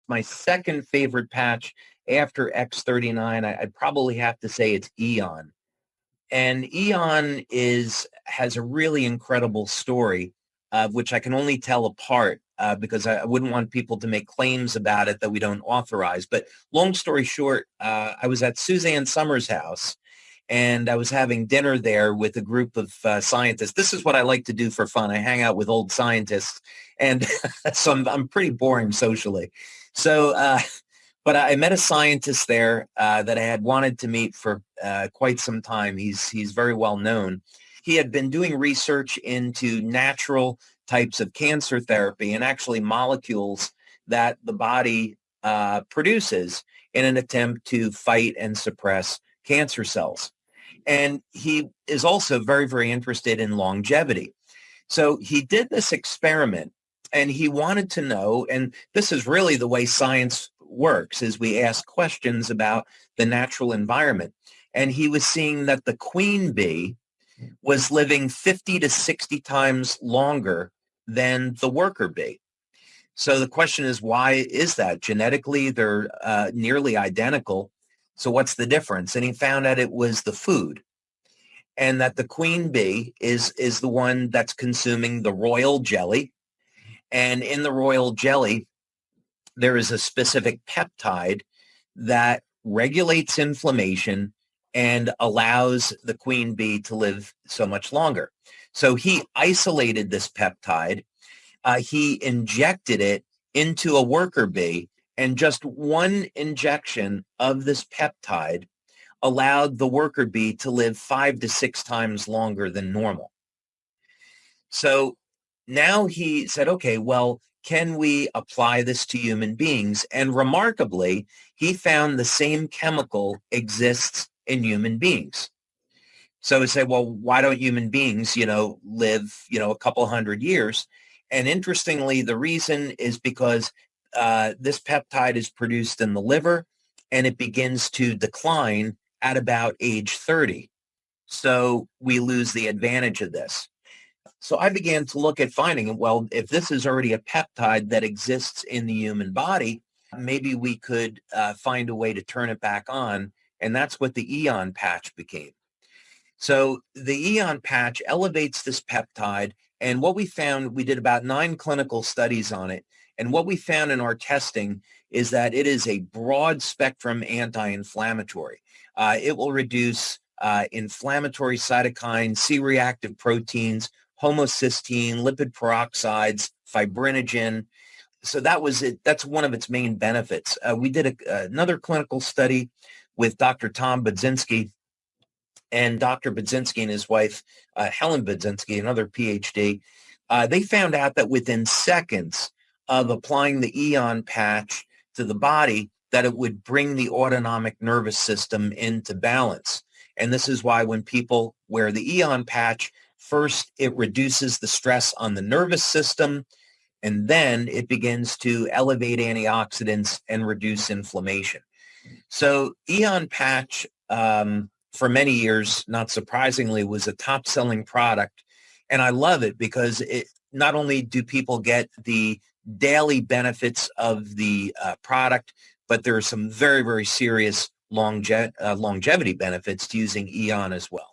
My second favorite patch after X39, I'd probably have to say it's Aeon. And Aeon has a really incredible story, which I can only tell apart because I wouldn't want people to make claims about it that we don't authorize. But long story short, I was at Suzanne Summers' house, and I was having dinner there with a group of scientists. This is what I like to do for fun. I hang out with old scientists, and so I'm pretty boring socially. So, but I met a scientist there that I had wanted to meet for quite some time. He's very well known. He had been doing research into natural types of cancer therapy and actually molecules that the body produces in an attempt to fight and suppress cancer cells. And he is also very, very interested in longevity. So he did this experiment, and he wanted to know, and this is really the way science works, is we ask questions about the natural environment. And he was seeing that the queen bee was living 50 to 60 times longer than the worker bee. So the question is, why is that? Genetically, they're nearly identical. So what's the difference? And he found out it was the food, and that the queen bee is the one that's consuming the royal jelly. And in the royal jelly, there is a specific peptide that regulates inflammation and allows the queen bee to live so much longer. So he isolated this peptide. He injected it into a worker bee, and just one injection of this peptide allowed the worker bee to live 5 to 6 times longer than normal. So now he said, okay, well, can we apply this to human beings? And remarkably, he found the same chemical exists in human beings. So he said, well, why don't human beings, live, a couple hundred years? And interestingly, the reason is because this peptide is produced in the liver, and it begins to decline at about age 30. So we lose the advantage of this. So I began to look at finding, well, if this is already a peptide that exists in the human body, maybe we could find a way to turn it back on. And that's what the Aeon patch became. So the Aeon patch elevates this peptide. And what we found, we did about 9 clinical studies on it. And what we found in our testing is that it is a broad spectrum anti-inflammatory. It will reduce inflammatory cytokines, C-reactive proteins, homocysteine, lipid peroxides, fibrinogen. So that was it. That's one of its main benefits. We did another clinical study with Dr. Tom Budzinski, and Dr. Budzinski and his wife, Helen Budzinski, another PhD. They found out that within seconds of applying the Aeon patch to the body, that it would bring the autonomic nervous system into balance. And this is why when people wear the Aeon patch, first it reduces the stress on the nervous system, and then it begins to elevate antioxidants and reduce inflammation. So Aeon patch, for many years, not surprisingly, was a top-selling product. And I love it because it not only do people get the daily benefits of the product, but there are some very, very serious longevity benefits to using Aeon as well.